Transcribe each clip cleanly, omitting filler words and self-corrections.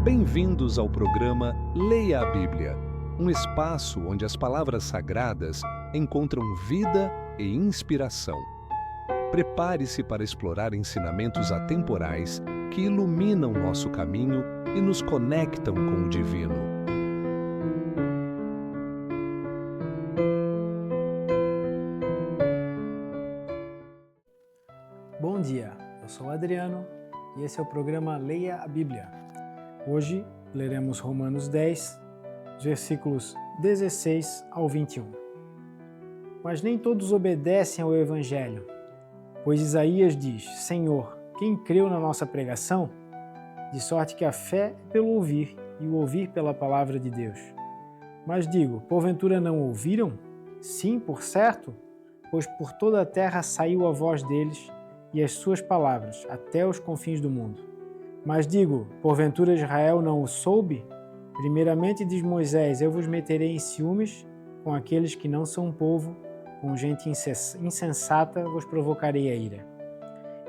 Bem-vindos ao programa Leia a Bíblia, um espaço onde as palavras sagradas encontram vida e inspiração. Prepare-se para explorar ensinamentos atemporais que iluminam nosso caminho e nos conectam com o divino. Bom dia, eu sou o Adriano e esse é o programa Leia a Bíblia. Hoje leremos Romanos 10, versículos 16 ao 21. Mas nem todos obedecem ao Evangelho, pois Isaías diz: Senhor, quem creu na nossa pregação? De sorte que a fé é pelo ouvir e o ouvir pela palavra de Deus. Mas digo, porventura não ouviram? Sim, por certo, pois por toda a terra saiu a voz deles e as suas palavras, até os confins do mundo. Mas digo, porventura Israel não o soube? Primeiramente diz Moisés, eu vos meterei em ciúmes com aqueles que não são povo, com gente insensata vos provocarei a ira.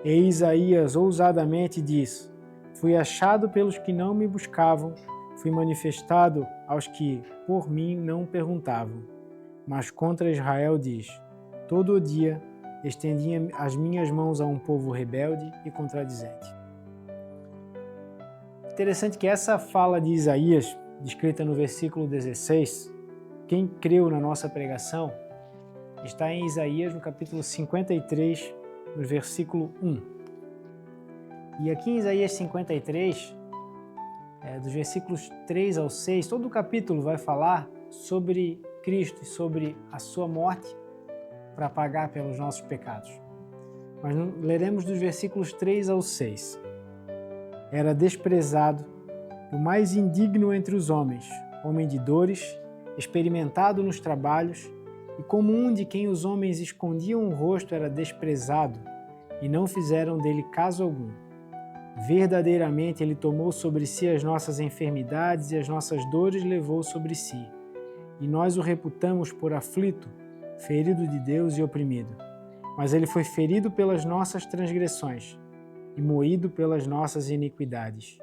E Isaías ousadamente diz, fui achado pelos que não me buscavam, fui manifestado aos que por mim não perguntavam. Mas contra Israel diz, todo o dia estendia as minhas mãos a um povo rebelde e contradizente. Interessante que essa fala de Isaías, descrita no versículo 16, quem creu na nossa pregação, está em Isaías no capítulo 53, no versículo 1. E aqui em Isaías 53, dos versículos 3 ao 6, todo o capítulo vai falar sobre Cristo e sobre a sua morte para pagar pelos nossos pecados. Mas leremos dos versículos 3 ao 6. Era desprezado, o mais indigno entre os homens, homem de dores, experimentado nos trabalhos, e como um de quem os homens escondiam o rosto era desprezado, e não fizeram dele caso algum. Verdadeiramente ele tomou sobre si as nossas enfermidades e as nossas dores levou sobre si. E nós o reputamos por aflito, ferido de Deus e oprimido. Mas ele foi ferido pelas nossas transgressões, e moído pelas nossas iniquidades.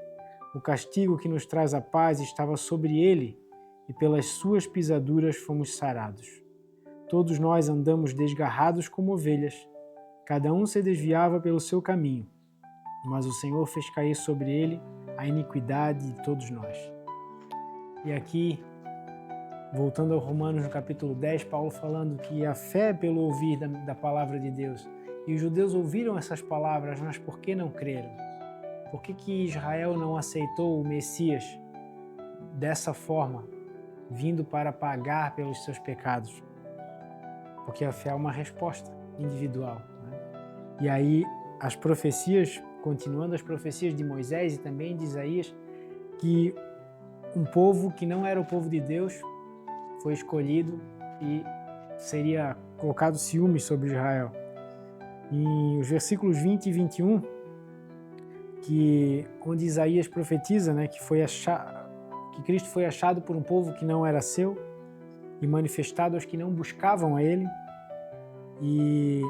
O castigo que nos traz a paz estava sobre ele, e pelas suas pisaduras fomos sarados. Todos nós andamos desgarrados como ovelhas, cada um se desviava pelo seu caminho, mas o Senhor fez cair sobre ele a iniquidade de todos nós. E aqui, voltando ao Romanos no capítulo 10, Paulo falando que a fé é pelo ouvir da palavra de Deus. E os judeus ouviram essas palavras, mas por que não creram? Por que Israel não aceitou o Messias dessa forma, vindo para pagar pelos seus pecados? Porque a fé é uma resposta individual, né? E aí as profecias, continuando as profecias de Moisés e também de Isaías, que um povo que não era o povo de Deus foi escolhido e seria colocado ciúmes sobre Israel. Em os versículos 20 e 21, onde Isaías profetiza, né, que Cristo foi achado por um povo que não era seu e manifestado aos que não buscavam a Ele, e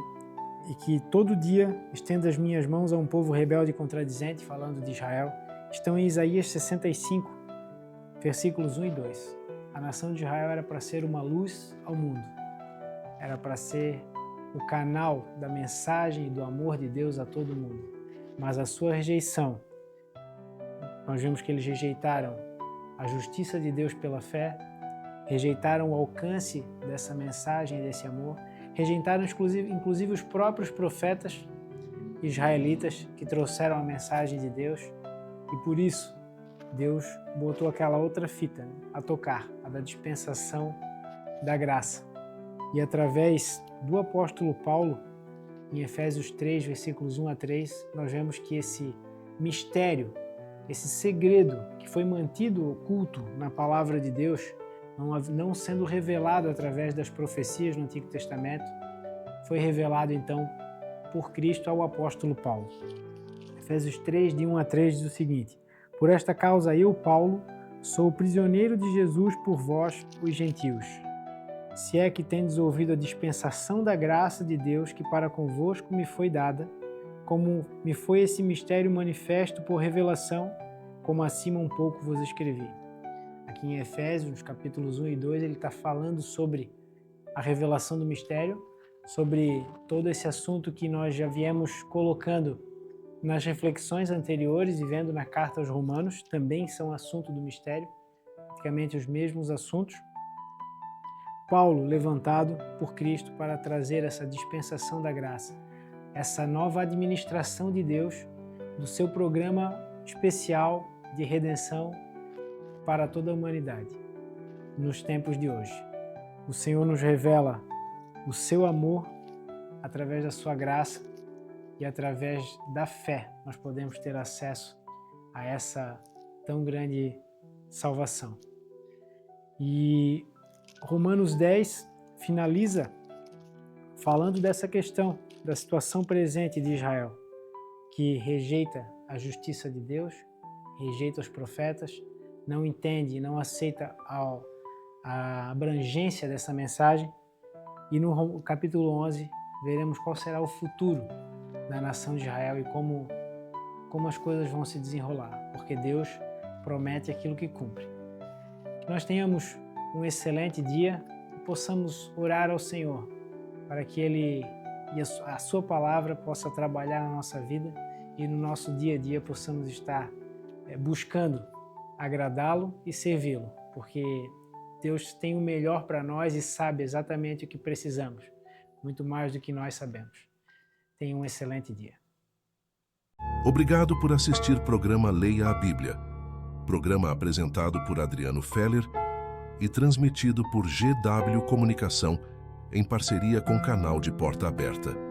que todo dia estendo as minhas mãos a um povo rebelde e contradizente, falando de Israel, estão em Isaías 65, versículos 1 e 2. A nação de Israel era para ser uma luz ao mundo, era para ser o canal da mensagem e do amor de Deus a todo mundo. Mas a sua rejeição, nós vemos que eles rejeitaram a justiça de Deus pela fé, rejeitaram o alcance dessa mensagem e desse amor, rejeitaram inclusive os próprios profetas israelitas que trouxeram a mensagem de Deus, e por isso Deus botou aquela outra fita, né, a tocar, a da dispensação da graça. E através do apóstolo Paulo, em Efésios 3, versículos 1 a 3, nós vemos que esse mistério, esse segredo que foi mantido oculto na palavra de Deus, não sendo revelado através das profecias no Antigo Testamento, foi revelado então por Cristo ao apóstolo Paulo. Efésios 3, de 1 a 3 diz o seguinte: Por esta causa eu, Paulo, sou prisioneiro de Jesus por vós, os gentios. Se é que tendes ouvido a dispensação da graça de Deus que para convosco me foi dada, como me foi esse mistério manifesto por revelação, como acima um pouco vos escrevi. Aqui em Efésios, capítulos 1 e 2, ele está falando sobre a revelação do mistério, sobre todo esse assunto que nós já viemos colocando nas reflexões anteriores e vendo na carta aos Romanos, também são assunto do mistério, praticamente os mesmos assuntos. Paulo, levantado por Cristo para trazer essa dispensação da graça, essa nova administração de Deus, do seu programa especial de redenção para toda a humanidade, nos tempos de hoje. O Senhor nos revela o seu amor através da sua graça e através da fé nós podemos ter acesso a essa tão grande salvação. E Romanos 10 finaliza falando dessa questão, da situação presente de Israel, que rejeita a justiça de Deus, rejeita os profetas, não entende, não aceita a abrangência dessa mensagem. E no capítulo 11 veremos qual será o futuro da nação de Israel e como as coisas vão se desenrolar, porque Deus promete aquilo que cumpre. Que nós tenhamos um excelente dia e possamos orar ao Senhor para que Ele e a Sua palavra possa trabalhar na nossa vida e no nosso dia a dia possamos estar buscando agradá-lo e servi-lo, porque Deus tem o melhor para nós e sabe exatamente o que precisamos, muito mais do que nós sabemos. Tenha um excelente dia. Obrigado por assistir o programa Leia a Bíblia. Programa apresentado por Adriano Feller e transmitido por GW Comunicação em parceria com o canal de Porta Aberta.